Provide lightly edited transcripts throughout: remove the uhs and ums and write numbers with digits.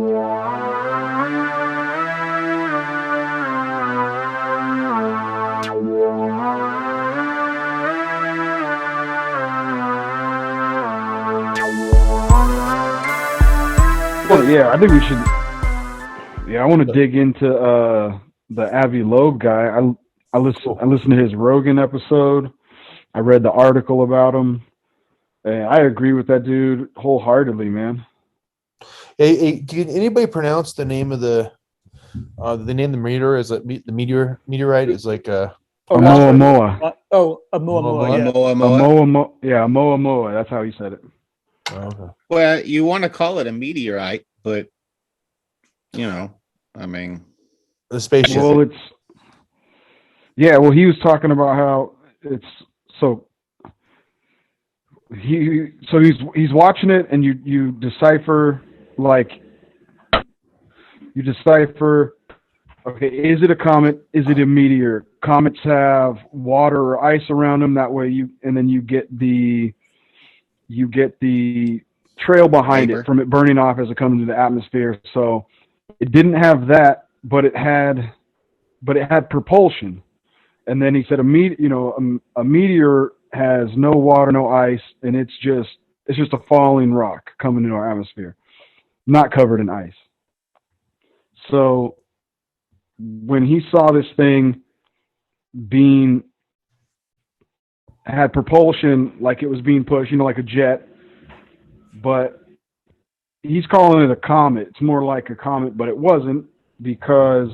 Well, yeah, I think we should. Yeah, I want to dig into the Avi Loeb guy. I listened to his Rogan episode. I read the article about him, and I agree with that dude wholeheartedly, man. Hey, can anybody pronounce the name of the name of the meteor? Is like the meteorite is like Oumuamua. Oumuamua, yeah. Oumuamua. Yeah, Oumuamua. That's how he said it. Oh, okay. Well, you want to call it a meteorite, but I mean, The spaceship. Well, well, he was talking about how it's so. He's watching it, and you decipher okay, is it a comet? Is it a meteor? Comets have water or ice around them. That way you get the trail behind it from it burning off as it comes into the atmosphere. So it didn't have that, but it had propulsion. And then he said a meteor has no water, no ice, and it's just a falling rock coming into our atmosphere, not covered in ice. So when he saw this thing had propulsion, like it was being pushed, like a jet, but he's calling it a comet. It's more like a comet, but it wasn't, because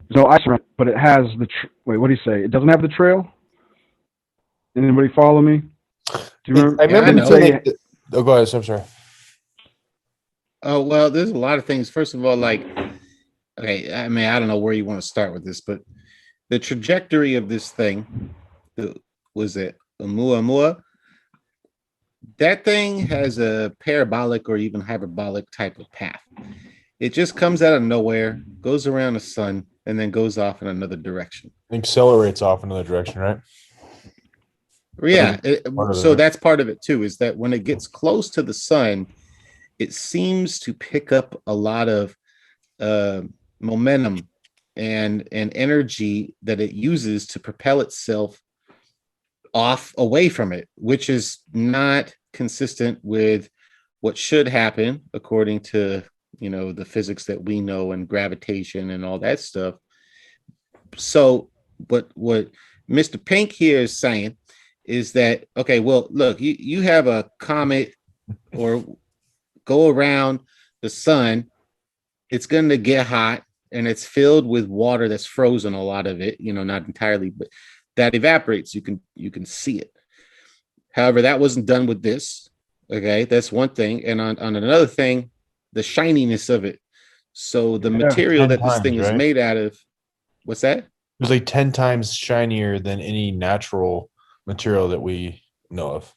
there's no ice around it, but it has wait, what do you say? It doesn't have the trail? Anybody follow me? Do you remember? I remember saying. Oh, go ahead. I'm sorry. Oh, well, there's a lot of things. First of all, okay, I mean, I don't know where you want to start with this, but the trajectory of this thing, was it Oumuamua? That thing has a parabolic or even hyperbolic type of path. It just comes out of nowhere, goes around the sun, and then goes off in another direction. Accelerates off in another direction, right? Yeah. So that's part of it too, is that when it gets close to the sun, it seems to pick up a lot of momentum and energy that it uses to propel itself off away from it, which is not consistent with what should happen according to the physics that we know and gravitation and all that stuff. So what Mr. Pink here is saying is that, okay, well, look, you have a comet or go around the sun, it's going to get hot, and it's filled with water that's frozen, a lot of it, not entirely, but that evaporates. You can see it. However, that wasn't done with this. Okay, that's one thing. And on another thing, the shininess of it. So the material that this thing is made out of, what's that? It was like 10 times shinier than any natural material that we know of.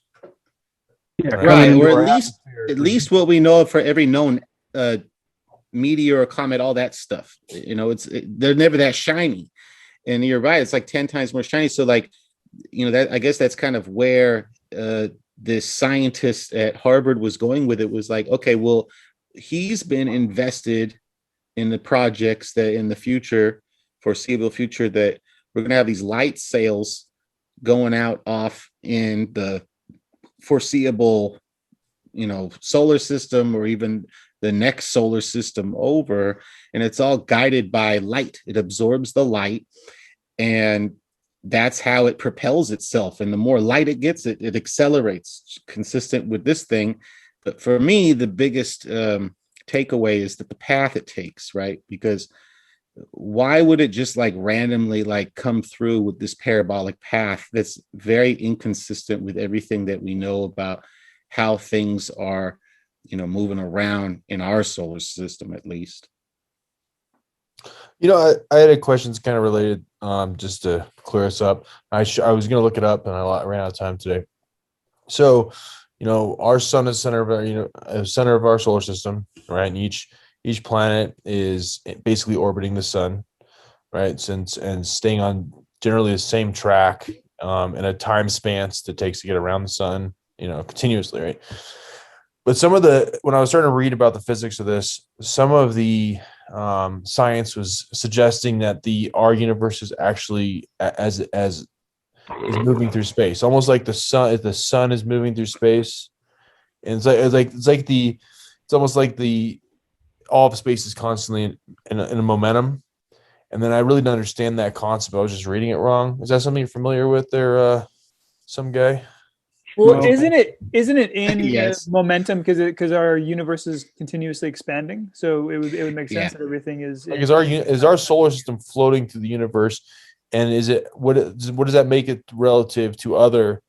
Yeah, right. Or at least what we know of for every known meteor or comet, all that stuff. They're never that shiny. And you're right, it's like 10 times more shiny. So that I guess that's kind of where this scientist at Harvard was going with it, was like, okay, well, he's been invested in the projects that in the future, foreseeable future, that we're going to have these light sails going out off in the foreseeable, solar system, or even the next solar system over, and it's all guided by light. It absorbs the light, and that's how it propels itself. And the more light it gets, it accelerates, consistent with this thing. But for me, the biggest takeaway is that the path it takes, right? Because why would it just randomly come through with this parabolic path that's very inconsistent with everything that we know about how things are, moving around in our solar system, at least? I had a question that's kind of related, just to clear us up. I was going to look it up, and I ran out of time today. So, our sun is center of our solar system, right? And each planet is basically orbiting the sun, right? And staying on generally the same track, in a time span that it takes to get around the sun, continuously, right? But when I was starting to read about the physics of this, some of the science was suggesting that our universe is actually as is moving through space, almost like the sun is moving through space, and it's almost like all of space is constantly in a momentum. And then I really didn't understand that concept. I was just reading it wrong. Is that something you're familiar with there, some guy? Well, No. isn't it in Yes. momentum because our universe is continuously expanding? So it would make sense Yeah. that everything is. Like, is our solar system floating through the universe, and what does that make it relative to other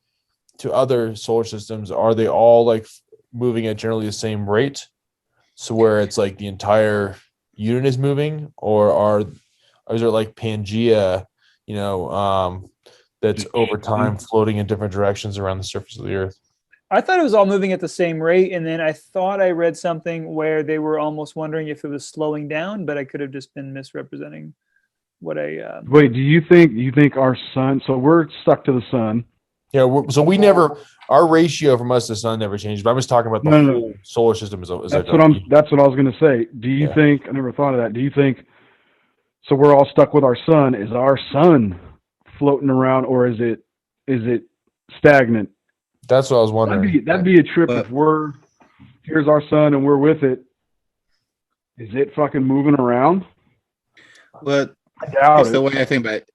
solar systems? Are they all like moving at generally the same rate, so where it's like the entire unit is moving, or is there like Pangea, that's over time floating in different directions around the surface of the Earth? I thought it was all moving at the same rate, and then I thought I read something where they were almost wondering if it was slowing down, but I could have just been misrepresenting what I. Wait, do you think our sun? So we're stuck to the sun. Yeah, so our ratio from us to the sun never changed. But I'm just talking about the whole solar system as That's what I was going to say. Do you think? I never thought of that. Do you think? So we're all stuck with our sun. Is our sun floating around, or is it stagnant? That's what I was wondering. That'd be a trip if here's our sun and we're with it. Is it fucking moving around? Well, I doubt it. the way I think about it.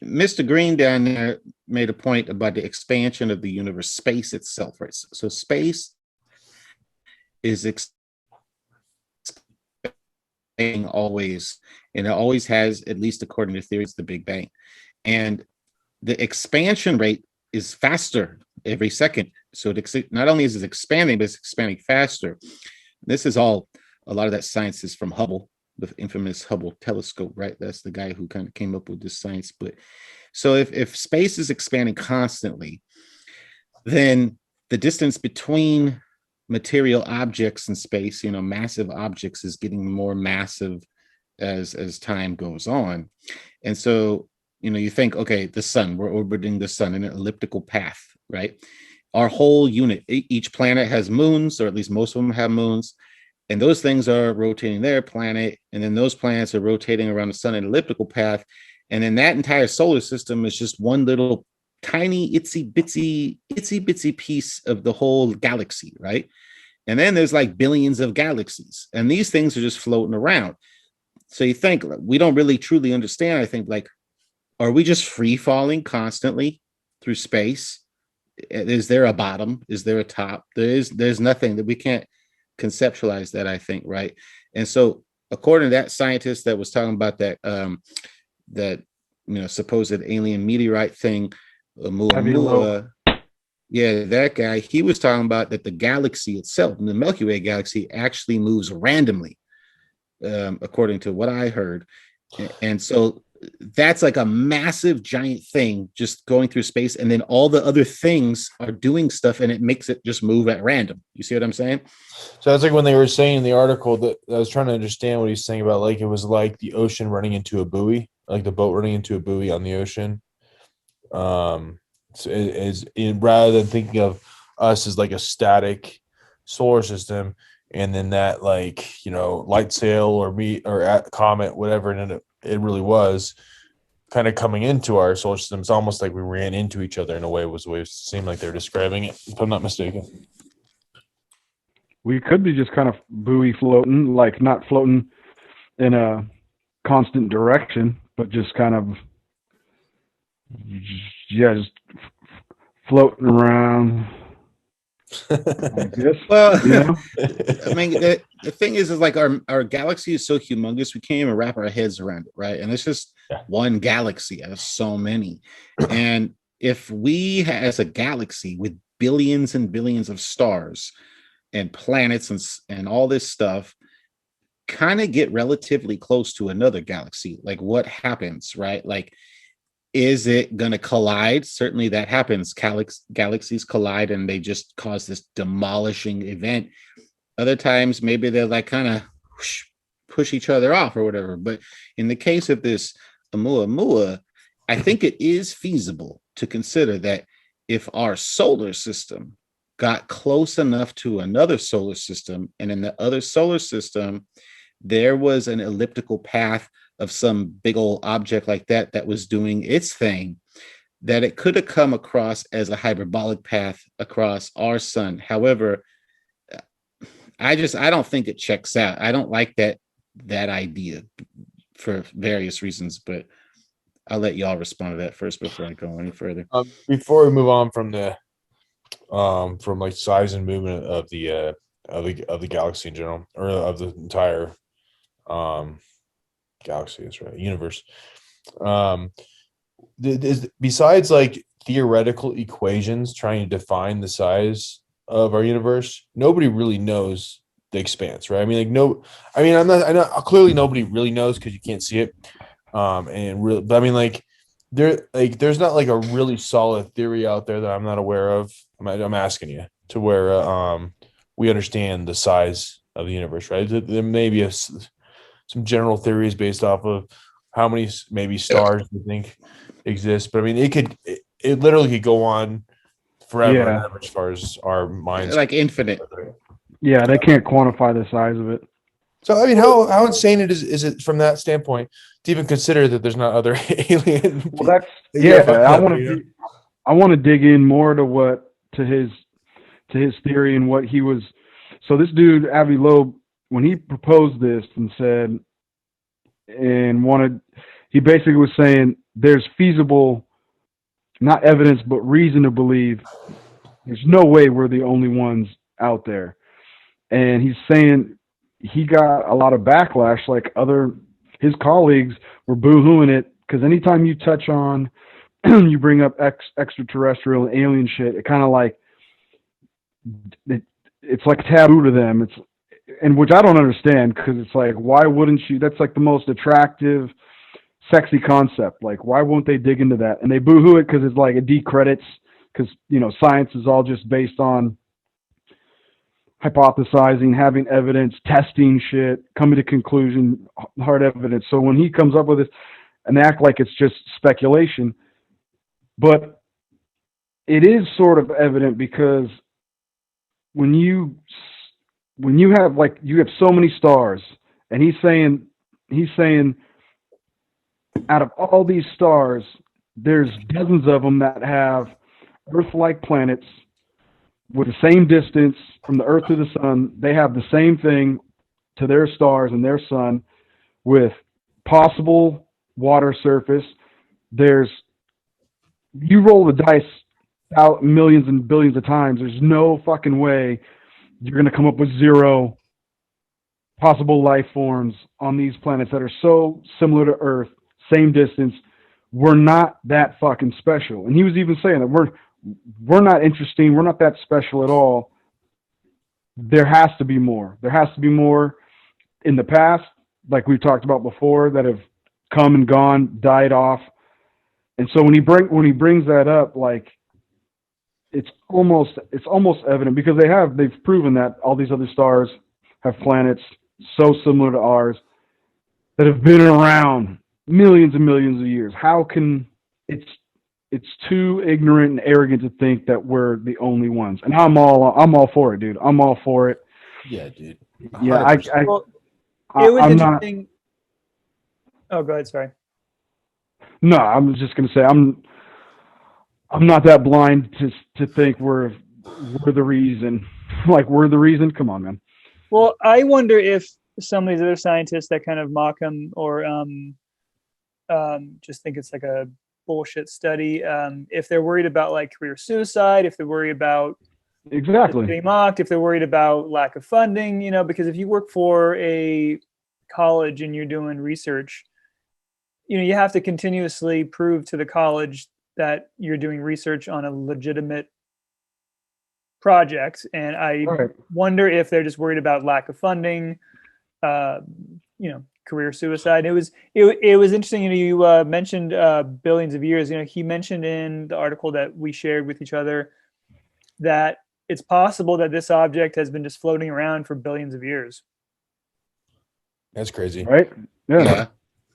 Mr. Green down there made a point about the expansion of the universe, space itself, right? So space is expanding always, and it always has, at least according to theories, the Big Bang. And the expansion rate is faster every second. So not only is it expanding, but it's expanding faster. This is a lot of that science is from Hubble, the infamous Hubble telescope, right? That's the guy who kind of came up with this science. But so if space is expanding constantly, then the distance between material objects in space, massive objects, is getting more massive as time goes on. And so, you think, okay, the sun, we're orbiting the sun in an elliptical path, right? Our whole unit, each planet has moons, or at least most of them have moons. And those things are rotating their planet. And then those planets are rotating around the sun in an elliptical path. And then that entire solar system is just one little tiny itsy bitsy piece of the whole galaxy, right? And then there's like billions of galaxies. And these things are just floating around. So you think, we don't really truly understand. I think, like, are we just free falling constantly through space? Is there a bottom? Is there a top? There's nothing that we can't conceptualize that, I think, right? And so according to that scientist that was talking about that supposed alien meteorite thing, Oumuamua, that guy, he was talking about that the galaxy itself, the Milky Way galaxy, actually moves randomly, according to what I heard. And so that's like a massive giant thing just going through space, and then all the other things are doing stuff, and it makes it just move at random. You see what I'm saying? So that's like when they were saying in the article, that I was trying to understand what he's saying about, like, it was like the ocean running into a buoy, like the boat running into a buoy on the ocean. So rather than thinking of us as like a static solar system, and then that, like, light sail or comet, whatever it really was, kind of coming into our solar system, it's almost like we ran into each other in a way, was the way it seemed like they're describing it, if I'm not mistaken. We could be just kind of buoy floating, like not floating in a constant direction, but just kind of, just floating around. I guess. Well, I mean, the thing is like our galaxy is so humongous, we can't even wrap our heads around it, right? And it's just one galaxy out of so many. And if we, as a galaxy with billions and billions of stars and planets and all this stuff, kind of get relatively close to another galaxy, like, what happens, right? Like, is it going to collide? Certainly that happens. Galaxies collide and they just cause this demolishing event. Other times, maybe they're like kind of push each other off or whatever. But in the case of this Oumuamua, I think it is feasible to consider that if our solar system got close enough to another solar system, and in the other solar system, there was an elliptical path of some big old object like that was doing its thing, that it could have come across as a hyperbolic path across our sun. However, I don't think it checks out. I don't like that idea for various reasons, but I'll let y'all respond to that first before I go any further. Before we move on from the from like size and movement of the galaxy in general, or of the entire galaxy, that's right, universe. Besides like theoretical equations trying to define the size of our universe, nobody really knows the expanse, right? I mean, I know clearly nobody really knows because you can't see it. But I mean, like there's not like a really solid theory out there that I'm not aware of. I'm asking you to where we understand the size of the universe, right? There may be some general theories based off of how many maybe stars you think exist, but I mean, it literally could go on forever and ever as far as our minds, like infinite. Yeah, they can't quantify the size of it. So I mean, how insane is it from that standpoint to even consider that there's not other alien? Well, I want to dig in more to his theory and what he was. So this dude Avi Loeb, when he proposed this and said he basically was saying there's feasible, not evidence, but reason to believe there's no way we're the only ones out there. And he's saying he got a lot of backlash, like his colleagues were boo-hooing it, because anytime you touch on, you bring up extraterrestrial and alien shit, it kind of like, it's like taboo to them. And which I don't understand, because it's like, why wouldn't you? That's like the most attractive, sexy concept. Like, why won't they dig into that? And they boo-hoo it because it's like it decredits, because science is all just based on hypothesizing, having evidence, testing shit, coming to conclusion, hard evidence. So when he comes up with this and act like it's just speculation, but it is sort of evident, because when you have so many stars, and he's saying out of all these stars, there's dozens of them that have Earth-like planets with the same distance from the Earth to the sun. They have the same thing to their stars and their sun, with possible water surface. You roll the dice out millions and billions of times, there's no fucking way you're going to come up with zero possible life forms on these planets that are so similar to Earth, same distance. We're not that fucking special. And he was even saying that we're not interesting. We're not that special at all. There has to be more. There has to be more in the past, like we've talked about before, that have come and gone, died off. And so when he brings that up, like, it's almost evident, because they've proven that all these other stars have planets so similar to ours that have been around millions and millions of years. How can it's too ignorant and arrogant to think that we're the only ones. And I'm all for it, dude. I'm all for it. Yeah, dude. 100%. Yeah, it was interesting. Oh, go ahead. Sorry. No, I'm just gonna say I'm not that blind to think we're the reason. Like, we're the reason. Come on, man. Well, I wonder if some of these other scientists that kind of mock him, or just think it's like a bullshit study, if they're worried about like career suicide, if they're worried about getting mocked, if they're worried about lack of funding, because if you work for a college and you're doing research, you have to continuously prove to the college that you're doing research on a legitimate project. And I wonder if they're just worried about lack of funding, career suicide. It was interesting. You mentioned billions of years. He mentioned in the article that we shared with each other that it's possible that this object has been just floating around for billions of years. That's crazy, right? Yeah.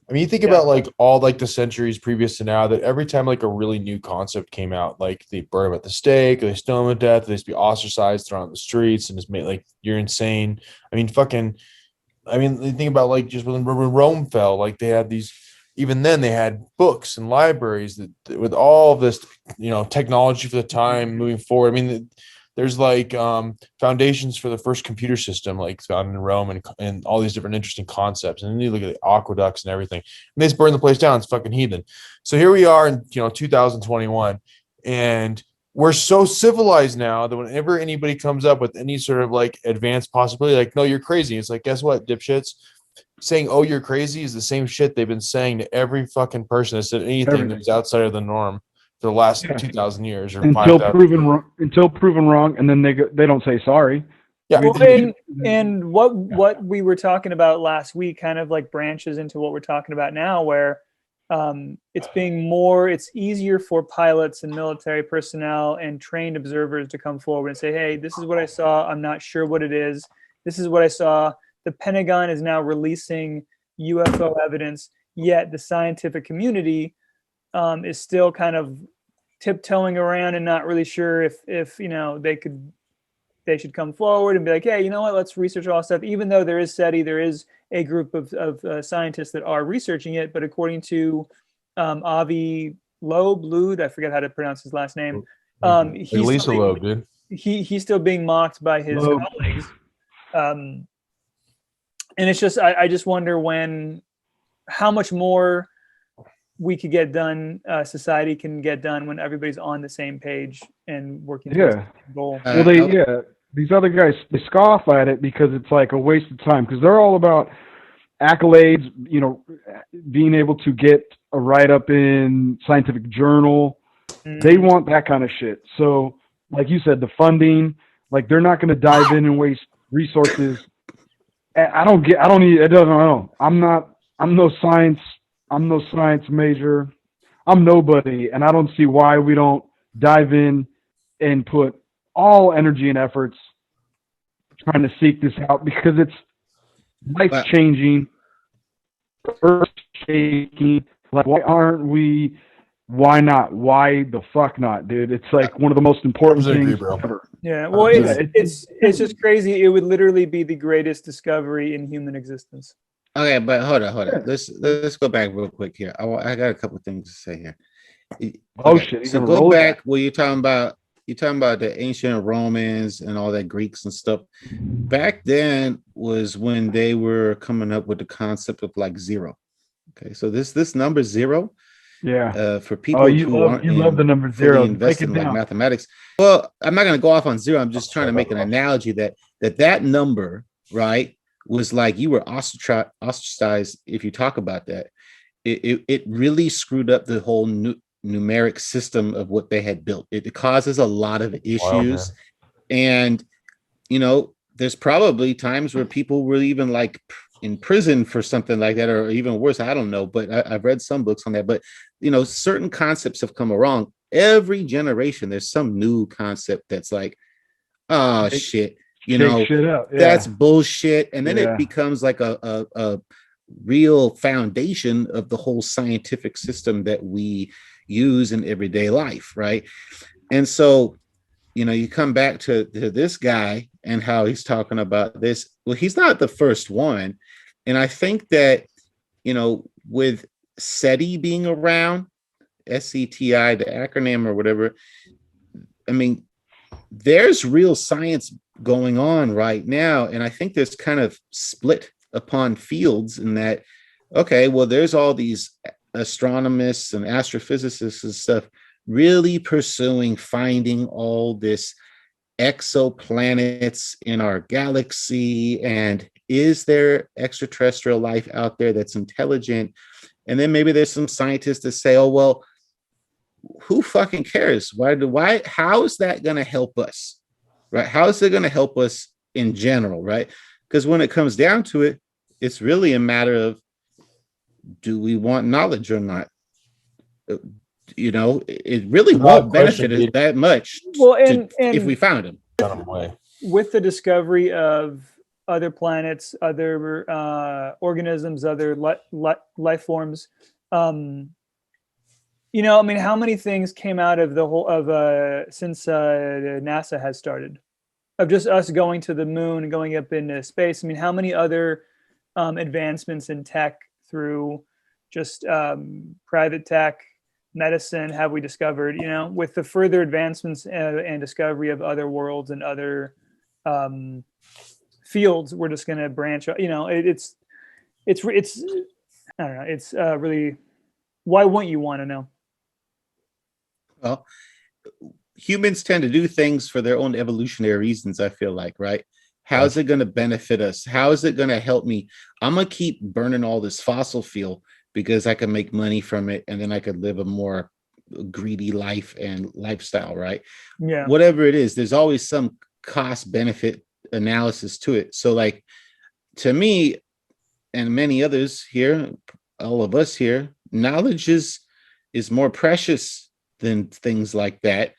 I mean, you think about like all like the centuries previous to now, that every time like a really new concept came out, like they burn them at the stake, or they stone them to death, they just be ostracized, thrown on the streets, and just made like, you're insane. I mean, you think about like just when Rome fell, like they had these, even then they had books and libraries that with all of this, technology for the time moving forward. I mean, there's like foundations for the first computer system, like found in Rome, and all these different interesting concepts. And then you look at the aqueducts and everything, and they just burn the place down. It's fucking heathen. So here we are in 2021, and we're so civilized now that whenever anybody comes up with any sort of like advanced possibility, like, no, you're crazy. It's like, guess what, dipshits? Saying, oh, you're crazy is the same shit they've been saying to every fucking person that said anything that's outside of the norm for the last 2,000 years or until proven wrong, and then they don't say sorry. Yeah. Well, and what we were talking about last week kind of like branches into what we're talking about now, where it's easier for pilots and military personnel and trained observers to come forward and say, hey, this is what I saw. I'm not sure what it is. This is what I saw. The Pentagon is now releasing UFO evidence, yet the scientific community is still kind of tiptoeing around and not really sure if they should come forward and be like, hey, you know what, let's research all stuff, even though there is SETI, there is a group of scientists that are researching it. But according to Avi Loeb, I forget how to pronounce his last name. He's still being mocked by his colleagues. And it's just, I just wonder how much more we could get done, society can get done when everybody's on the same page and working towards the same goal. These other guys, they scoff at it because it's like a waste of time, because they're all about accolades, being able to get a write-up in scientific journal. They want that kind of shit. So, like you said, the funding, like they're not going to dive in and waste resources. I'm no science major. I'm nobody, and I don't see why we don't dive in and put all energy and efforts trying to seek this out, because it's life-changing, earth-shaking. Like, why not? Why the fuck not, dude? It's like one of the most important things ever. Yeah, well, it's just crazy. It would literally be the greatest discovery in human existence. Okay, but hold on. Let's go back real quick here. I got a couple of things to say here. Oh shit! So go back. Well, you're talking about the ancient Romans and all that Greeks and stuff. Back then was when they were coming up with the concept of like zero. Okay, so this number zero. Yeah. For people you love the number zero. Invested in like mathematics. Well, I'm not going to go off on zero. I'm just trying to make an analogy that number, right, was like you were ostracized. If you talk about that, it really screwed up the whole numeric system of what they had built. It causes a lot of issues, and there's probably times where people were even like in prison for something like that, or even worse. I don't know, but I've read some books on that. But certain concepts have come along. Every generation, there's some new concept that's like, oh shit, shit up. Yeah. That's bullshit, and then it becomes like a real foundation of the whole scientific system that we use in everyday life, right? And so, you come back to this guy and how he's talking about this. Well, he's not the first one. And I think that, with SETI being around, SETI, the acronym or whatever, I mean, there's real science going on right now. And I think there's kind of split upon fields in that, okay, well, there's all these astronomers and astrophysicists and stuff really pursuing finding all this exoplanets in our galaxy, and is there extraterrestrial life out there that's intelligent? And then maybe there's some scientists that say, oh, well, who fucking cares? Why how is that going to help us, right? How is it going to help us in general, right? Because when it comes down to it, it's really a matter of, do we want knowledge or not? It really won't benefit us that much. Well, and if we found them. With the discovery of other planets, other organisms, other life forms. You know, I mean, how many things came out of the whole of since NASA has started, of just us going to the moon and going up into space? I mean, how many other advancements in tech through just private tech, medicine have we discovered? You know, with the further advancements and discovery of other worlds and other fields, we're just going to branch out. You know, it's I don't know. It's really, why wouldn't you want to know? Well, humans tend to do things for their own evolutionary reasons, I feel like, right? How is it going to benefit us? How is it going to help me? I'm going to keep burning all this fossil fuel because I can make money from it, and then I could live a more greedy life and lifestyle, right? Yeah. Whatever it is, there's always some cost benefit analysis to it. So like, to me and many others here, all of us here, knowledge is more precious than things like that.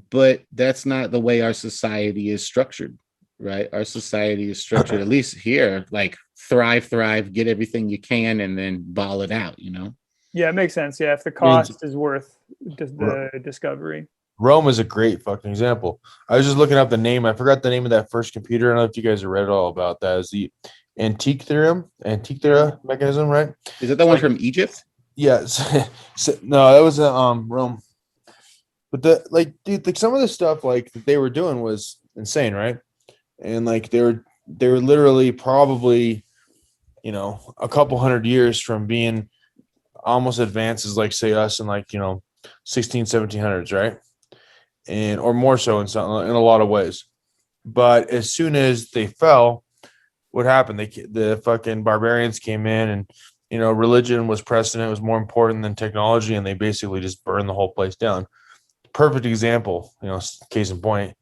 But that's not the way our society is structured, right? Our society is structured, at least here, like thrive, get everything you can, and then ball it out, you know? Yeah, it makes sense. Yeah, if the cost is worth the discovery. Rome is a great fucking example. I was just looking up the name. I forgot the name of that first computer. I don't know if you guys have read all about that. It's the Antikythera mechanism, right? Is that the one from Egypt? Yes. No, that was Rome. But dude, like some of the stuff like that they were doing was insane, right? And like they were literally probably, you know, a couple hundred years from being almost advanced as like say us in like, you know, 1700s, right? And or more so in a lot of ways. But as soon as they fell, what happened? The fucking barbarians came in, and you know, religion was precedent, was more important than technology, and they basically just burned the whole place down. Perfect example, you know, case in point.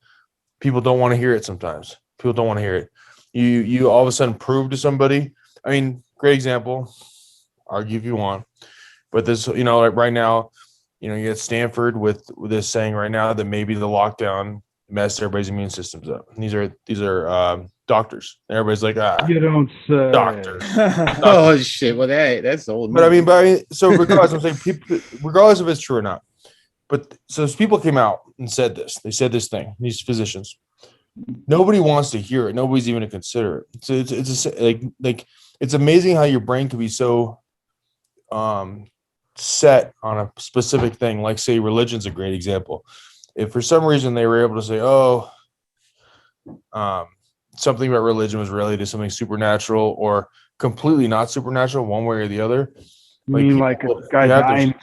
People don't want to hear it sometimes. People don't want to hear it. You all of a sudden prove to somebody. I mean, great example. Argue if you want, but this, you know, like right now, you know, you get Stanford with this saying right now that maybe the lockdown messed everybody's immune systems up. And these are doctors. Everybody's like, you don't say. Doctors. Oh shit! Well, that's old. But I mean, so regardless, I'm saying people, regardless if it's true or not. But so people came out and said this. They said this thing. These physicians. Nobody wants to hear it. Nobody's even to consider it. So it's like it's amazing how your brain can be so set on a specific thing. Like say religion's a great example. If for some reason they were able to say, something about religion was related to something supernatural or completely not supernatural, one way or the other. You mean like a guy dying?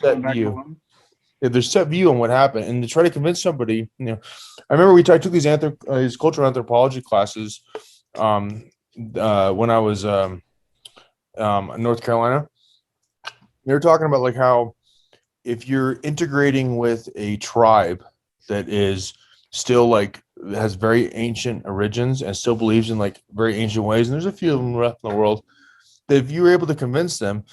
There's set view on what happened, and to try to convince somebody, you know, I remember took these these cultural anthropology classes when I was in North Carolina. They were talking about like how if you're integrating with a tribe that is still like has very ancient origins and still believes in like very ancient ways, and there's a few of them left in the world, that if you were able to convince them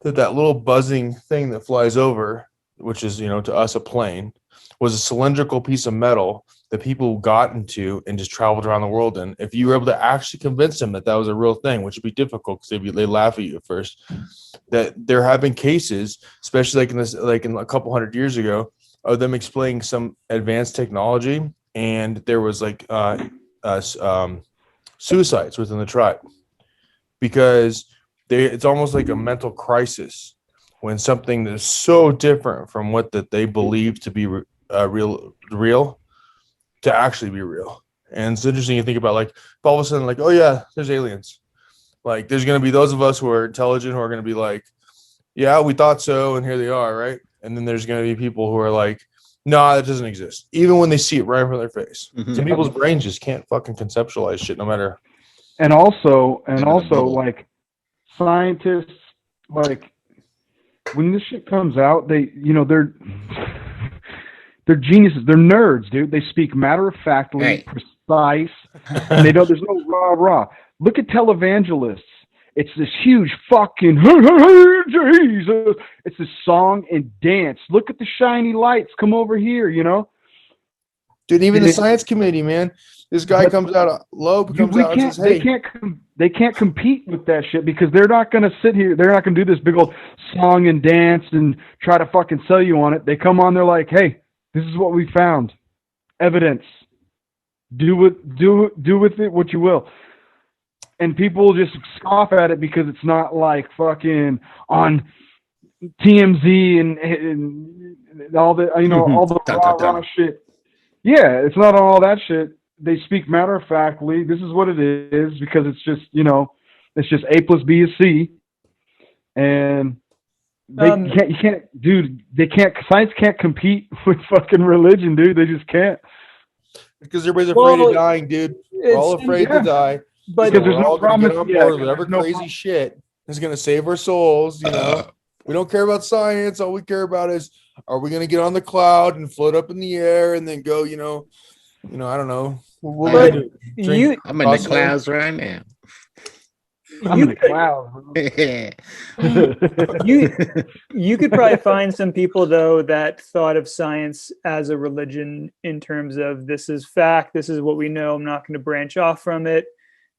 that little buzzing thing that flies over, which is, you know, to us a plane, was a cylindrical piece of metal that people got into and just traveled around the world. And if you were able to actually convince them that was a real thing, which would be difficult because they laugh at you at first, that there have been cases, especially like in a couple hundred years ago, of them explaining some advanced technology, and there was like suicides within the tribe because it's almost like a mental crisis when something that's so different from what that they believe to be real to actually be real. And it's interesting to think about, like, all of a sudden, like, oh yeah, there's aliens. Like, there's going to be those of us who are intelligent who are going to be like, yeah, we thought so, and here they are, right? And then there's going to be people who are like, no, that doesn't exist, even when they see it right in front of their face. Mm-hmm. Some people's brains just can't fucking conceptualize shit, no matter. And also, like, scientists, like, when this shit comes out, they, you know, they're geniuses. They're nerds, dude. They speak matter-of-factly, precise, and they don't. There's no rah-rah. Look at televangelists. It's this huge fucking Jesus. It's this song and dance. Look at the shiny lights. Come over here, you know? Dude, even the science community, man. This guy comes out, Loeb comes out and says, "Hey, they can't compete with that shit because they're not going to sit here. They're not going to do this big old song and dance and try to fucking sell you on it. They come on, they're like, hey, this is what we found, evidence. Do with it what you will." And people just scoff at it because it's not like fucking on TMZ and all the all the rah shit. Yeah, it's not all that shit. They speak matter of factly. This is what it is because it's just it's just A plus B is C, and science can't compete with fucking religion, dude. They just can't. Because everybody's afraid of dying, dude. We're all afraid to die. But because there's no promise. Get on board with whatever crazy shit is going to save our souls. We don't care about science. All we care about is, are we going to get on the cloud and float up in the air and then go? I don't know. I'm in the clouds right now. I'm in the clouds. You could probably find some people though that thought of science as a religion in terms of this is fact, this is what we know. I'm not going to branch off from it.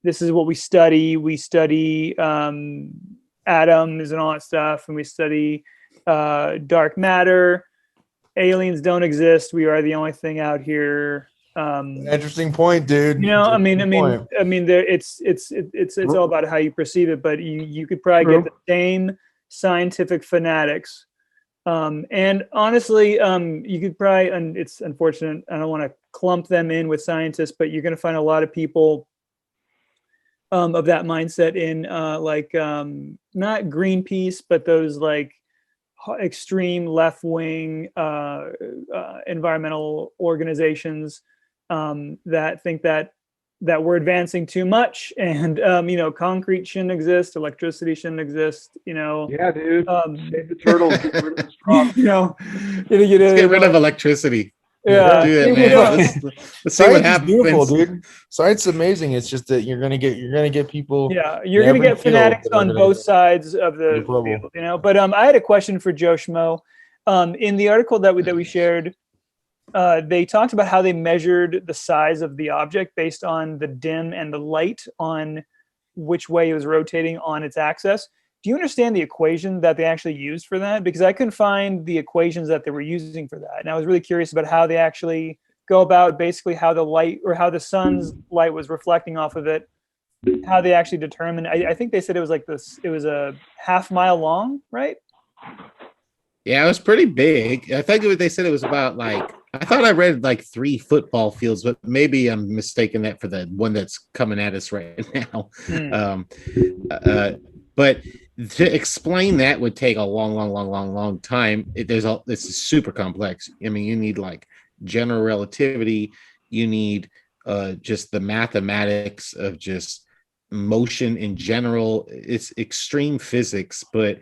This is what we study. We study atoms and all that stuff, and we study dark matter. Aliens don't exist. We are the only thing out here. Interesting point, dude. I mean, it's all about how you perceive it, but you could probably get the same scientific fanatics, and honestly, you could probably, and it's unfortunate, I don't want to clump them in with scientists, but you're going to find a lot of people of that mindset in not Greenpeace, but those like extreme left-wing environmental organizations that think that we're advancing too much, and concrete shouldn't exist, electricity shouldn't exist. Yeah, dude. Save the turtles. Get rid of the straw. Let's get rid of electricity. Yeah, do that, man. Let's see what happens. Beautiful, dude. Science is amazing. It's just that you're gonna get people. Yeah, you're gonna get fanatics on both sides of the field, But I had a question for Joe Schmo. In the article that we shared, they talked about how they measured the size of the object based on the dim and the light on which way it was rotating on its axis. Do you understand the equation that they actually used for that? Because I couldn't find the equations that they were using for that. And I was really curious about how they actually go about basically how the light or how the sun's light was reflecting off of it, how they actually determined. I think they said it was like this, it was a half-mile long, right? Yeah, it was pretty big. I think they said it was about I thought I read 3 football fields, but maybe I'm mistaken that for the one that's coming at us right now. But to explain that would take a long time. This is super complex. I mean, you need general relativity. You need just the mathematics of just motion in general. It's extreme physics, but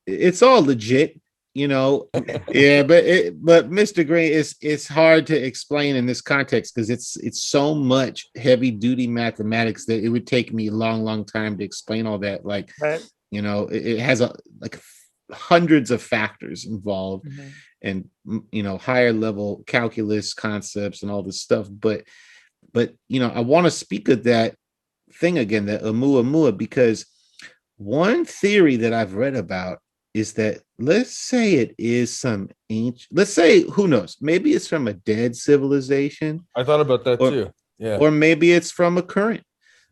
it's all legit. Yeah, but Mr. Green, it's hard to explain in this context because it's so much heavy duty mathematics that it would take me a long time to explain all that. Right. It has hundreds of factors involved, and higher level calculus concepts and all this stuff. But I want to speak of that thing again, the Oumuamua, because one theory that I've read about is that, let's say it is some ancient, let's say, who knows, maybe it's from a dead civilization. I thought about that too. Yeah. Or maybe it's from a current,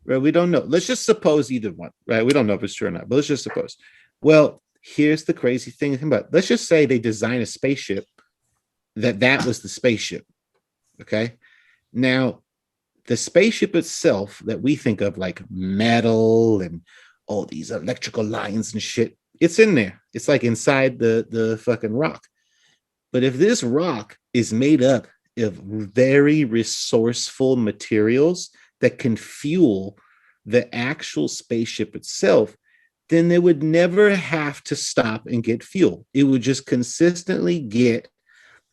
right? We don't know. Let's just suppose either one, right? We don't know if it's true or not, but let's just suppose. Well, here's the crazy thing about, let's just say they design a spaceship that was the spaceship. Okay. Now, the spaceship itself that we think of like metal and all these electrical lines and shit, it's in there. It's like inside the fucking rock. But if this rock is made up of very resourceful materials that can fuel the actual spaceship itself, then they would never have to stop and get fuel. It would just consistently get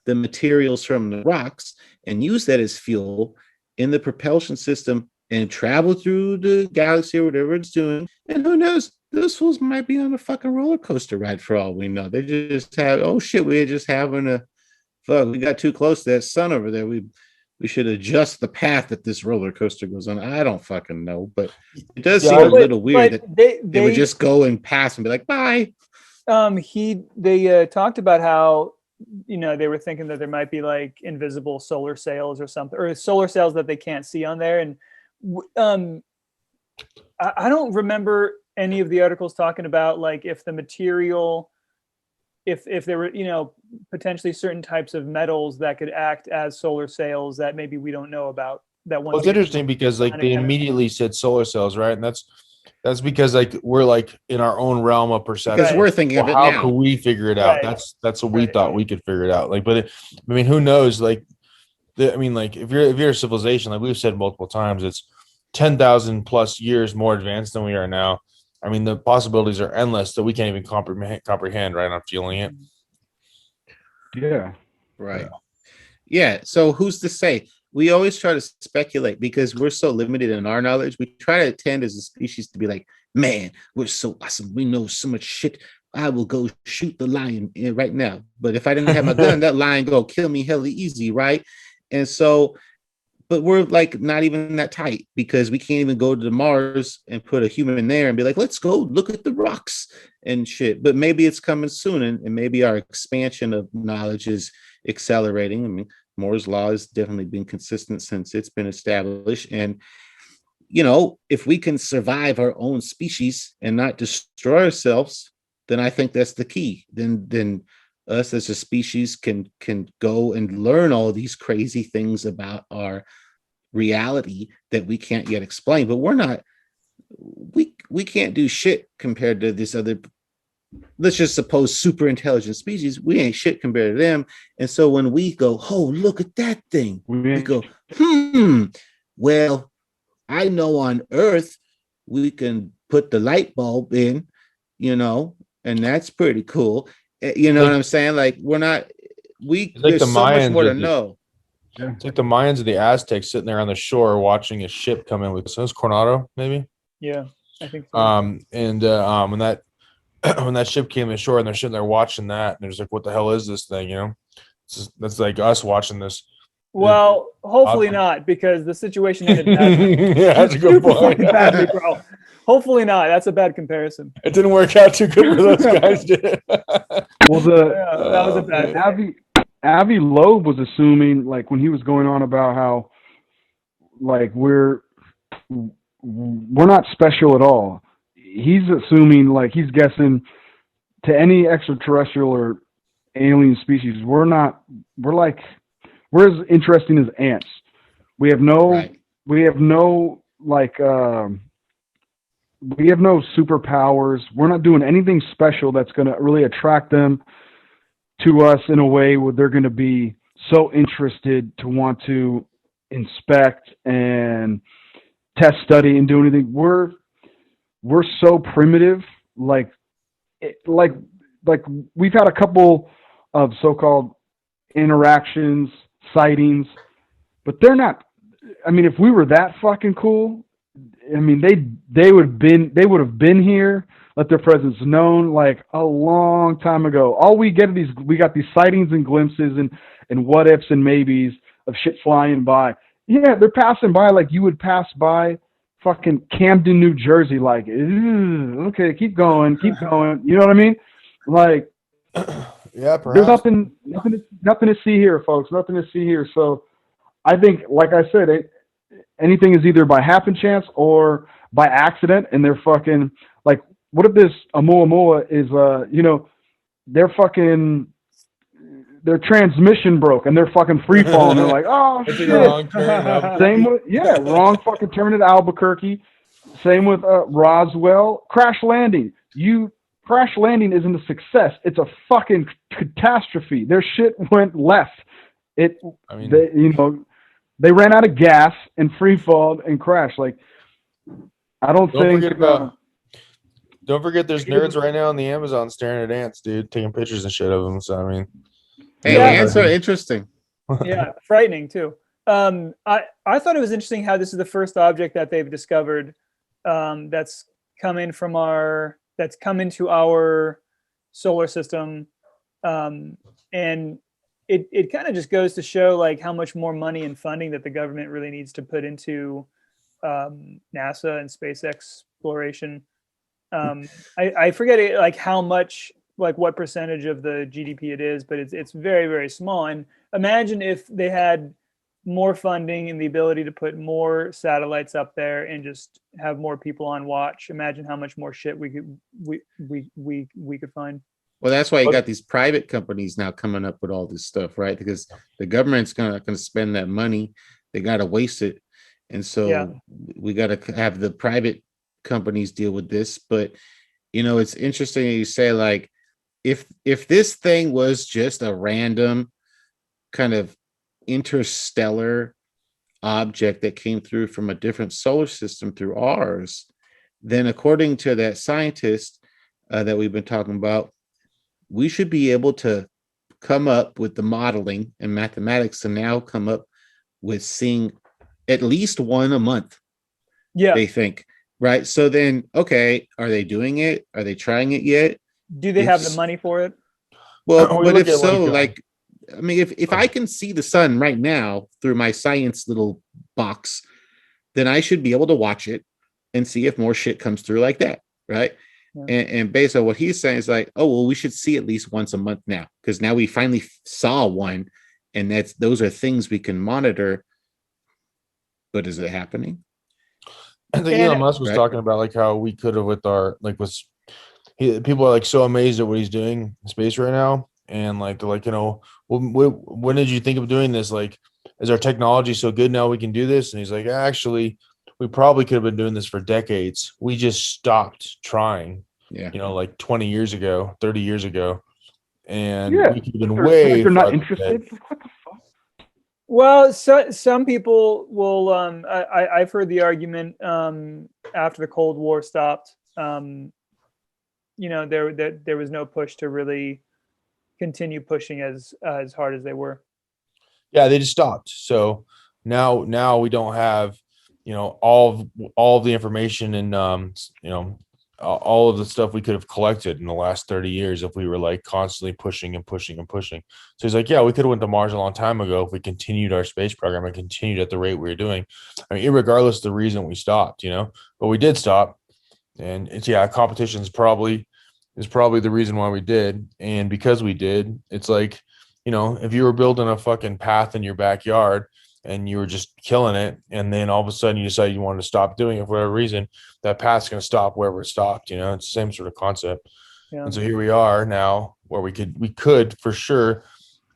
the materials from the rocks and use that as fuel in the propulsion system and travel through the galaxy or whatever it's doing. And who knows? Those fools might be on a fucking roller coaster ride for all we know. They just have, oh shit, we're just having we got too close to that sun over there. We we should adjust the path that this roller coaster goes on. I don't fucking know, but it does Yeah, seem a little weird that they would just go and pass and be like, bye. They talked about how, you know, they were thinking that there might be like invisible solar sails or something, or solar sails that they can't see on there. And I don't remember any of the articles talking about like if the material, if there were, you know, potentially certain types of metals that could act as solar sails that maybe we don't know about. That one. Well, it's interesting because like they immediately said solar cells, right? And that's because like we're like in our own realm of perception. Because we're thinking of it how now. could we figure it out? Right. That's what we thought we could figure it out. Like, but I mean, who knows? Like, I mean, like if you're a civilization, like we've said multiple times, it's 10,000 plus years more advanced than we are now. I mean, the possibilities are endless that we can't even comprehend. Right? I'm feeling it. Yeah. Right. Yeah. So who's to say? We always try to speculate because we're so limited in our knowledge. We try to tend as a species to be like, man, we're so awesome. We know so much shit. I will go shoot the lion right now. But if I didn't have my gun, that lion go kill me hella easy, right? And so, but we're like not even that tight because we can't even go to Mars and put a human in there and be like, let's go look at the rocks and shit. But maybe it's coming soon, and maybe our expansion of knowledge is accelerating. I mean, Moore's law has definitely been consistent since it's been established. And, you know, if we can survive our own species and not destroy ourselves, then I think that's the key. Then us as a species can go and learn all these crazy things about our reality that we can't yet explain. But we're not, we can't do shit compared to this other, let's just suppose super intelligent species. We ain't shit compared to them. And so when we go, oh, look at that thing, we go, well, I know on Earth we can put the light bulb in, you know, and that's pretty cool. You know what I'm saying? Like there's so much more to know. Yeah. It's like the Mayans or the Aztecs sitting there on the shore watching a ship come in with Coronado, maybe. Yeah, I think so. When that when that ship came ashore and they're sitting there watching that, and they're just like, "What the hell is this thing?" You know, that's like us watching this. Well, hopefully not, because the situation ended badly. Yeah, that's a good point. Badly, bro. Hopefully not. That's a bad comparison. It didn't work out too good for those guys, did it? Well, that was a bad. Avi Loeb was assuming, like, when he was going on about how, like, we're not special at all. He's assuming, like, he's guessing to any extraterrestrial or alien species, we're as interesting as ants. We have no superpowers. We're not doing anything special that's going to really attract them to us in a way where they're going to be so interested to want to inspect and test, study, and do anything. We're so primitive. Like we've had a couple of so-called interactions, sightings, but they're not. I mean, if we were that fucking cool, I mean, they would have been here, let their presence known like a long time ago. All we got these sightings and glimpses and what ifs and maybes of shit flying by. Yeah, they're passing by like you would pass by fucking Camden, New Jersey. Like, okay, keep going. You know what I mean? Like, yeah, perhaps. There's nothing to see here, folks. Nothing to see here. So, I think, like I said, anything is either by happen chance or by accident, and they're fucking like, what if this Oumuamua is their transmission broke and they're fucking free falling. They're like, oh shit. Wrong fucking turn at Albuquerque. Same with Roswell. Crash landing. Crash landing isn't a success. It's a fucking catastrophe. Their shit went left. They ran out of gas and free falled and crashed. Like, I don't think. Don't forget, there's nerds right now on the Amazon staring at ants, dude, taking pictures and shit of them. So I mean, ants are interesting. Yeah, frightening too. I thought it was interesting how this is the first object that they've discovered that's come into our solar system, and it kind of just goes to show like how much more money and funding that the government really needs to put into NASA and space exploration. I forget it, like how much, like what percentage of the GDP it is, but it's very, very small. And imagine if they had more funding and the ability to put more satellites up there and just have more people on watch. Imagine how much more shit we could find. Well, that's why you got these private companies now coming up with all this stuff, right? Because the government's not going to spend that money; they got to waste it, and so we got to have the private companies deal with this. But it's interesting that you say, like, if this thing was just a random kind of interstellar object that came through from a different solar system through ours, then according to that scientist that we've been talking about, we should be able to come up with the modeling and mathematics to now come up with seeing at least one a month. Yeah. They think, right? So then, okay, are they doing it? Are they trying it yet? Do they have the money for it? Well, but if so, like, I mean, if I can see the sun right now through my science little box, then I should be able to watch it and see if more shit comes through like that, right? Yeah. And based on what he's saying, is like, oh, well, we should see at least once a month now, because now we finally saw one, and those are things we can monitor. But is it happening? I think Elon Musk was talking about like how we could have with our people are like so amazed at what he's doing in space right now, and like they're like, when did you think of doing this? Like, is our technology so good now we can do this? And he's like, actually, we probably could have been doing this for decades. We just stopped trying. Yeah. Like 20 years ago, 30 years ago. And we could have been they're not interested. What the fuck? Well, some people will. I've heard the argument after the Cold War stopped. There was no push to really continue pushing as hard as they were. Yeah, they just stopped. So now we don't have all of the information and all of the stuff we could have collected in the last 30 years if we were like constantly pushing and pushing and pushing. So he's like, yeah, we could have went to Mars a long time ago if we continued our space program and continued at the rate we were doing. I mean, irregardless of the reason we stopped, but we did stop. And it's competition is probably the reason why we did. And because we did, it's like, if you were building a fucking path in your backyard and you were just killing it, and then all of a sudden you decide you wanted to stop doing it for whatever reason, that path's going to stop wherever it stopped. It's the same sort of concept. Yeah. And so here we are now where we could for sure.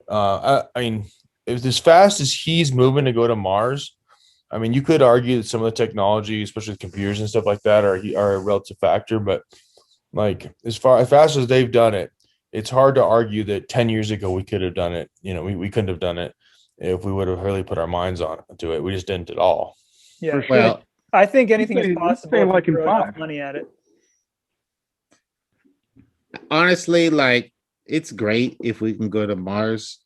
I mean, if as fast as he's moving to go to Mars, I mean, you could argue that some of the technology, especially with computers and stuff like that, are a relative factor. But like as fast as they've done it, it's hard to argue that 10 years ago we could have done it. We couldn't have done it if we would have really put our minds to it. We just didn't at all. Yeah. Well, I think anything is possible if like you throw enough money at it. Honestly, like, it's great if we can go to Mars.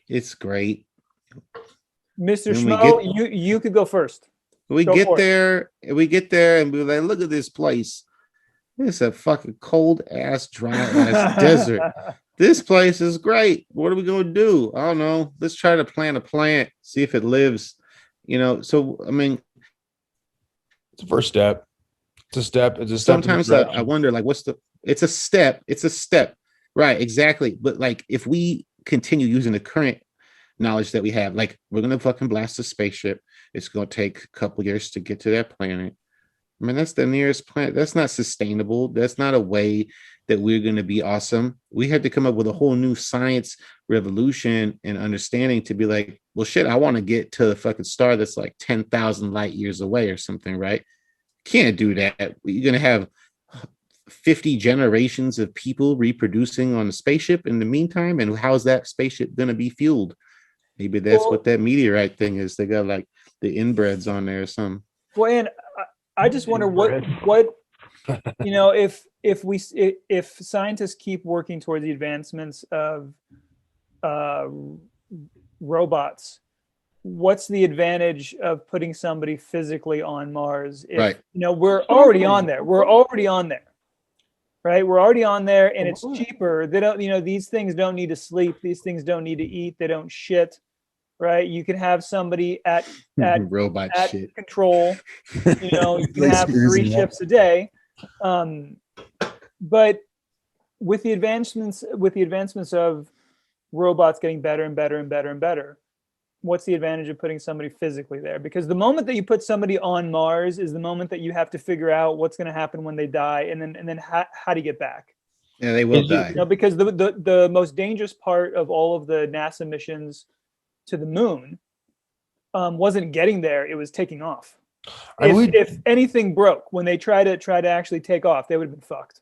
It's great. Mr. Schmo, you could go first. We get there and we're like, look at this place. It's a fucking cold ass, dry ass desert. This place is great. What are we going to do? I don't know. Let's try to plant a plant, see if it lives. So, I mean, it's a first step. It's a step. Sometimes I wonder, like, it's a step. It's a step. Right, exactly. But like, if we continue using the current knowledge that we have, like, we're going to fucking blast a spaceship. It's going to take a couple years to get to that planet. I mean, that's the nearest planet. That's not sustainable. That's not a way that we're going to be awesome. We had to come up with a whole new science revolution and understanding to be like, well, shit, I want to get to the fucking star that's like 10,000 light years away or something, right? Can't do that. You're going to have 50 generations of people reproducing on a spaceship in the meantime. And how's that spaceship going to be fueled? Maybe that's what that meterite thing is. They got like the inbreds on there or something. Well, and I just wonder what if scientists keep working towards the advancements of robots, what's the advantage of putting somebody physically on Mars? If, right. We're already on there. right? We're already on there, and it's cheaper. They don't, these things don't need to sleep. These things don't need to eat. They don't shit, right? You can have somebody at robot shit control. You can have 3 shifts a day. But with the advancements of robots getting better and better and better and better, what's the advantage of putting somebody physically there? Because the moment that you put somebody on Mars is the moment that you have to figure out what's going to happen when they die, and then how to get back. Yeah, they will die. Because the most dangerous part of all of the NASA missions to the moon wasn't getting there; it was taking off. If anything broke when they try to actually take off, they would have been fucked.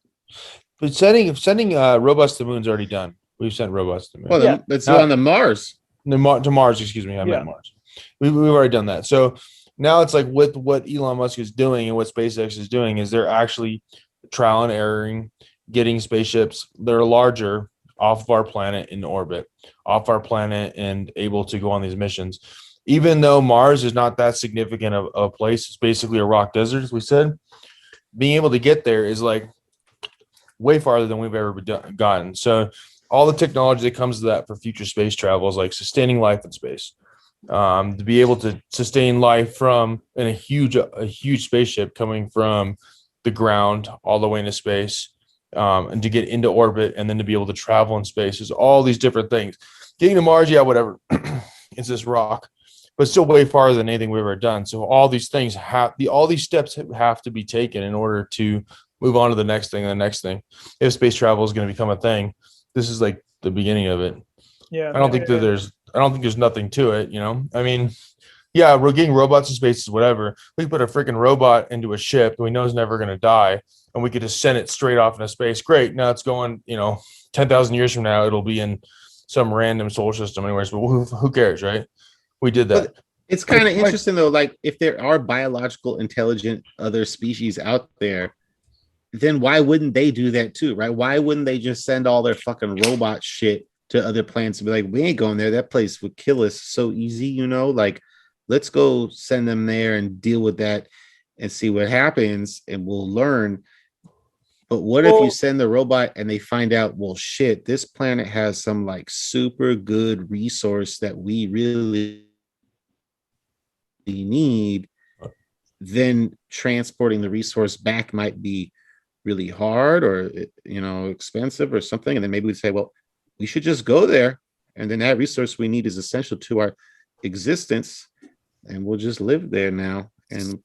But sending robots to the moon's already done. We've sent robots to the moon. Well, it's on the Mars. To Mars, excuse me. I meant Mars. We've already done that. So now it's like with what Elon Musk is doing and what SpaceX is doing is they're actually trial and erroring, getting spaceships that are larger off of our planet in orbit, off our planet, and able to go on these missions. Even though Mars is not that significant of a place, it's basically a rock desert, as we said. Being able to get there is like way farther than we've ever gotten. So all the technology that comes to that for future space travel is like sustaining life in space. To be able to sustain life from in a huge spaceship coming from the ground all the way into space, and to get into orbit and then to be able to travel in space is all these different things. Getting to Mars, yeah, whatever. It's this rock, but still way farther than anything we've ever done. So all these things all these steps have to be taken in order to move on to the next thing and the next thing. If space travel is going to become a thing, this is like the beginning of it. Yeah. I don't think there's nothing to it, I mean, yeah, we're getting robots in space is whatever. We put a freaking robot into a ship we know is never going to die, and we could just send it straight off into space. Great. Now it's going, 10,000 years from now, it'll be in some random solar system anyways, but who cares, right? We did that. But it's kind of interesting though, like if there are biological intelligent other species out there, then why wouldn't they do that too, right? Why wouldn't they just send all their fucking robot shit to other planets and be like, we ain't going there. That place would kill us so easy, like let's go send them there and deal with that and see what happens and we'll learn. But what if you send the robot and they find out, well, shit, this planet has some like super good resource that we really need, then transporting the resource back might be really hard or expensive or something, and then maybe we'd say, well, we should just go there, and then that resource we need is essential to our existence, and we'll just live there now, and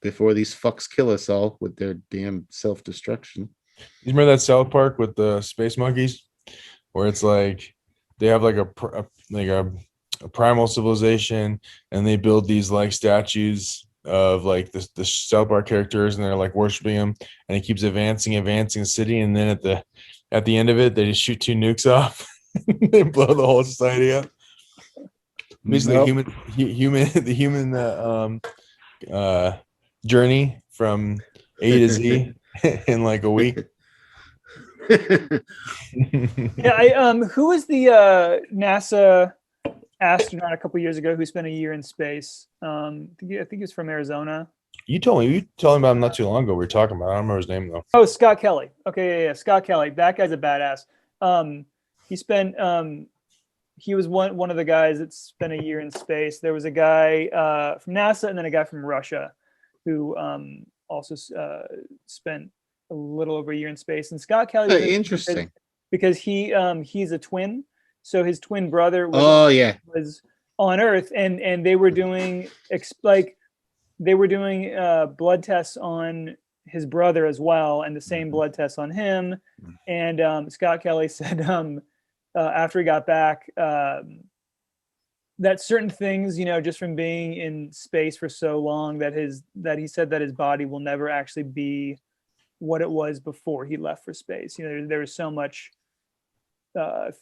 before these fucks kill us all with their damn self-destruction. You remember that South Park with the space monkeys, where it's like they have like a primal civilization, and they build these like statues of like the South Park characters, and they're like worshiping him, and he keeps advancing the city, and then at the end of it, they just shoot 2 nukes off. They blow the whole society up. Basically, the human journey from A to Z in like a week. Yeah, who was the NASA astronaut a couple years ago who spent a year in space? I think he was from Arizona. You told me about him not too long ago. We were talking about. I don't remember his name though. Oh, Scott Kelly. Okay, yeah, Scott Kelly. That guy's a badass. He spent. He was one of the guys that spent a year in space. There was a guy from NASA and then a guy from Russia who also spent a little over a year in space. And Scott Kelly was interesting because he's a twin. So his twin brother was on Earth, and they were doing blood tests on his brother as well, and the same blood tests on him. And Scott Kelly said after he got back that certain things, just from being in space for so long, that he said that his body will never actually be what it was before he left for space. There was so much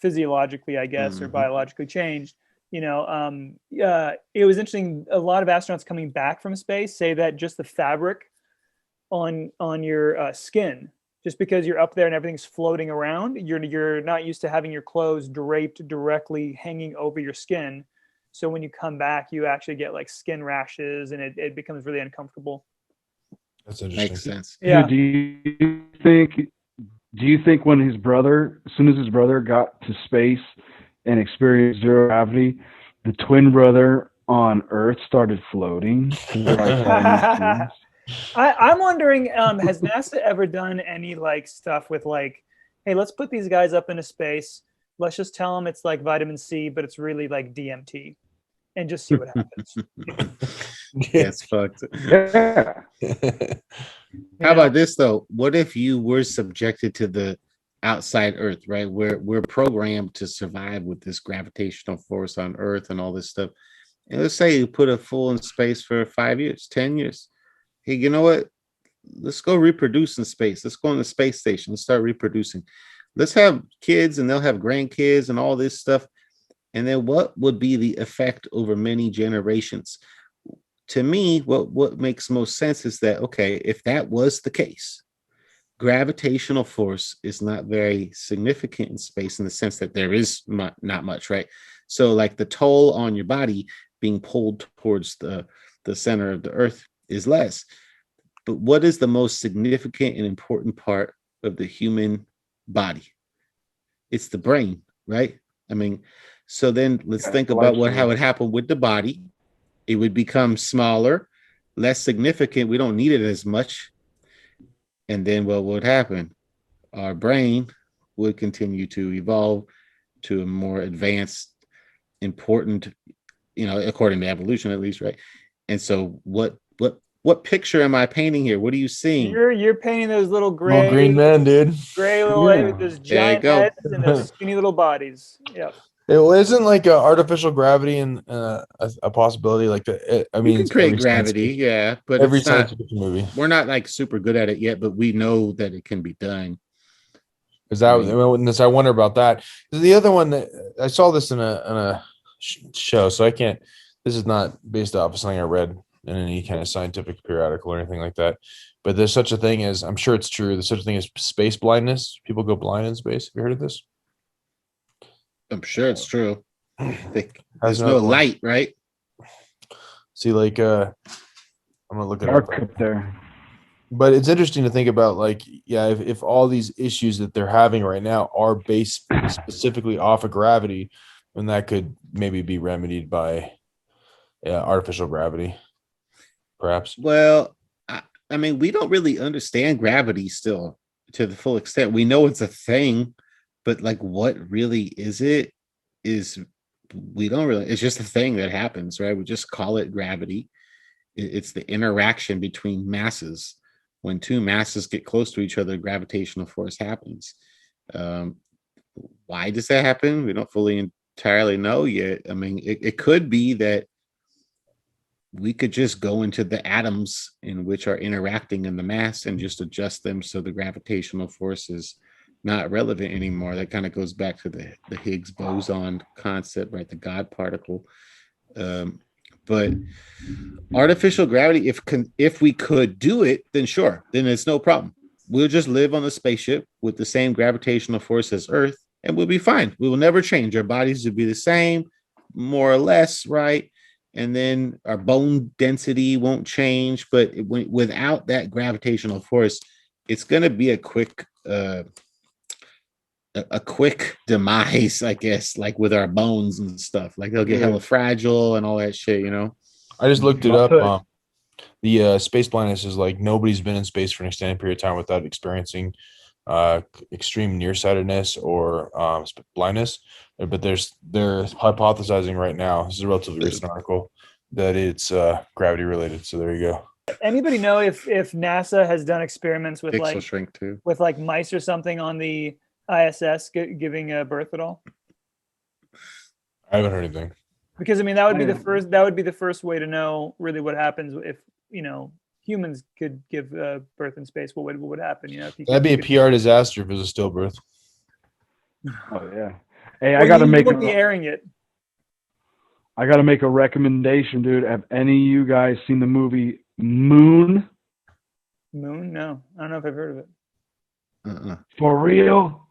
physiologically, I guess, or biologically changed. It was interesting. A lot of astronauts coming back from space say that just the fabric on your skin, just because you're up there and everything's floating around, you're not used to having your clothes draped directly hanging over your skin. So when you come back, you actually get like skin rashes, and it becomes really uncomfortable. That's interesting. Makes sense. Yeah. Dude, do you think when as soon as his brother got to space and experienced zero gravity, the twin brother on Earth started floating? I'm wondering, has NASA ever done any like stuff with like, hey, let's put these guys up into space. Let's just tell them it's like vitamin C, but it's really like DMT, and just see what happens. That's fucked. Yeah. How about this though? What if you were subjected to the outside Earth, right? We're programmed to survive with this gravitational force on Earth and all this stuff. And let's say you put a fool in space for 5 years, 10 years. Hey, you know what? Let's go reproduce in space. Let's go on the space station. Let's start reproducing. Let's have kids and they'll have grandkids and all this stuff. And then what would be the effect over many generations? To me, what makes most sense is that, okay, if that was the case, gravitational force is not very significant in space in the sense that there is not much, right? So like the toll on your body being pulled towards the center of the Earth is less. But what is the most significant and important part of the human body? It's the brain, right? I mean, so then let's think about how it happened with the body. It would become smaller, less significant. We don't need it as much. And then what would happen? Our brain would continue to evolve to a more advanced, important, according to evolution at least, right? And so what picture am I painting here? What are you seeing? You're painting those little gray, little green men, dude. Gray little with those giant heads and those skinny little bodies. Yeah. It isn't like artificial gravity and a possibility like that. I mean, you can create gravity, yeah, but every it's not, movie. We're not like super good at it yet, but we know that it can be done. Is that? I wonder about that. The other one that I saw this in a show, so I can't. This is not based off of something I read in any kind of scientific periodical or anything like that. But there's such a thing as, I'm sure it's true, there's such a thing as space blindness. People go blind in space. Have you heard of this? I'm sure it's true. There's no light, right? See, like, I'm gonna look at dark up there. But it's interesting to think about, like, yeah, if all these issues that they're having right now are based specifically off of gravity, then that could maybe be remedied by artificial gravity, perhaps. Well, I mean, we don't really understand gravity still to the full extent. We know it's a thing, but like, what really is it? We don't really. It's just a thing that happens, right? We just call it gravity. It's the interaction between masses. When two masses get close to each other, gravitational force happens. Why does that happen? We don't fully entirely know yet. I mean, it could be that we could just go into the atoms in which are interacting in the mass and just adjust them so the gravitational force is not relevant anymore. That kind of goes back to the Higgs boson concept, right? The God particle. But artificial gravity, if we could do it, then sure, then it's no problem. We'll just live on a spaceship with the same gravitational force as Earth, and we'll be fine. We will never change. Our bodies will be the same, more or less, right? And then our bone density won't change. But without that gravitational force, it's going to be a quick demise, I guess, like with our bones and stuff. Like they'll get hella fragile and all that shit, I just looked it up. The space blindness is like nobody's been in space for an extended period of time without experiencing extreme nearsightedness or blindness. But they're hypothesizing right now, this is a relatively recent article, that it's gravity related. So there you go. Anybody know if NASA has done experiments with Pixel shrink too, with like mice or something on the ISS giving birth at all? I haven't heard anything. Because I mean that would be the first way to know really what happens if humans could give birth in space. What would happen? That'd be a PR disaster if it was a stillbirth. Oh yeah. Hey, I gotta make be airing it. I gotta make a recommendation, dude. Have any of you guys seen the movie Moon? Moon? No, I don't know if I've heard of it. For real?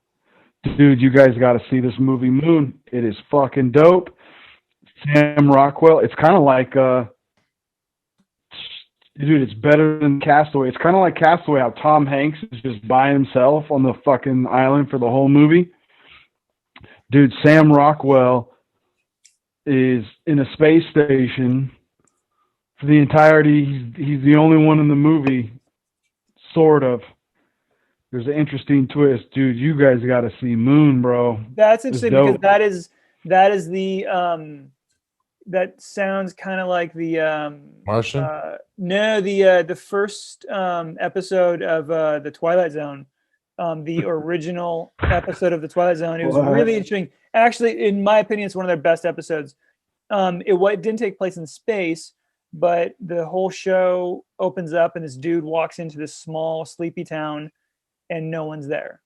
Dude, you guys got to see this movie Moon. It is fucking dope. Sam Rockwell. It's kind of like Dude, it's better than Castaway. It's kind of like Castaway, how Tom Hanks is just by himself on the fucking island for the whole movie. Dude, Sam Rockwell is in a space station for the entirety. He's the only one in the movie, sort of. There's an interesting twist. Dude, you guys got to see Moon, bro. That's interesting because that is the that sounds kind of like the Martian. No, the first episode of the Twilight Zone, the original episode of the Twilight Zone. It was really interesting. Actually, in my opinion, it's one of their best episodes. It didn't take place in space, but the whole show opens up and this dude walks into this small, sleepy town, and no one's there.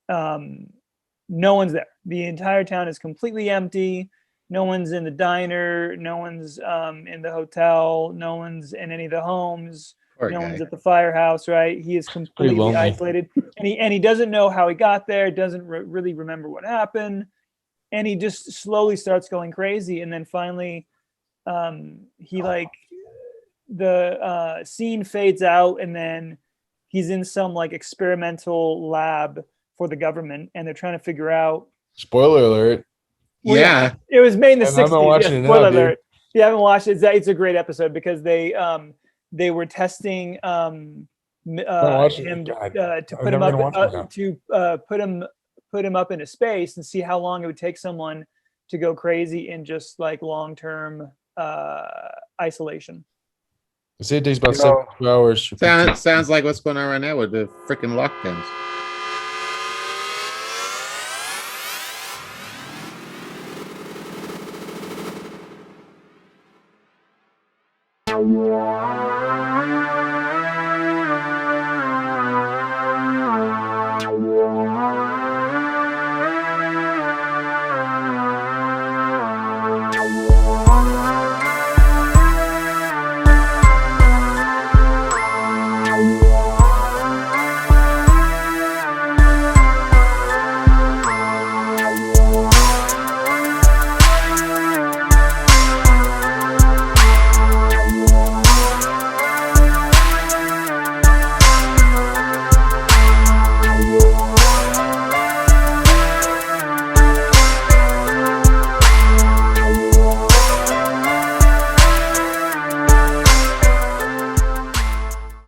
No one's there. The entire town is completely empty. No one's in the diner. No one's in the hotel. No one's in any of the homes. One's at the firehouse. Right? He is completely isolated, and he doesn't know how he got there. Doesn't really remember what happened, and he just slowly starts going crazy. And then finally, the scene fades out, and then he's in some like experimental lab for the government, and they're trying to figure out. Spoiler alert. Well, yeah, it was made in the 60s. Yeah, spoiler alert. If you haven't watched it, it's a great episode because they were testing him to put him up into space and see how long it would take someone to go crazy in just like long-term isolation. They say it takes about 72 hours. Sounds like what's going on right now with the freaking lockdowns.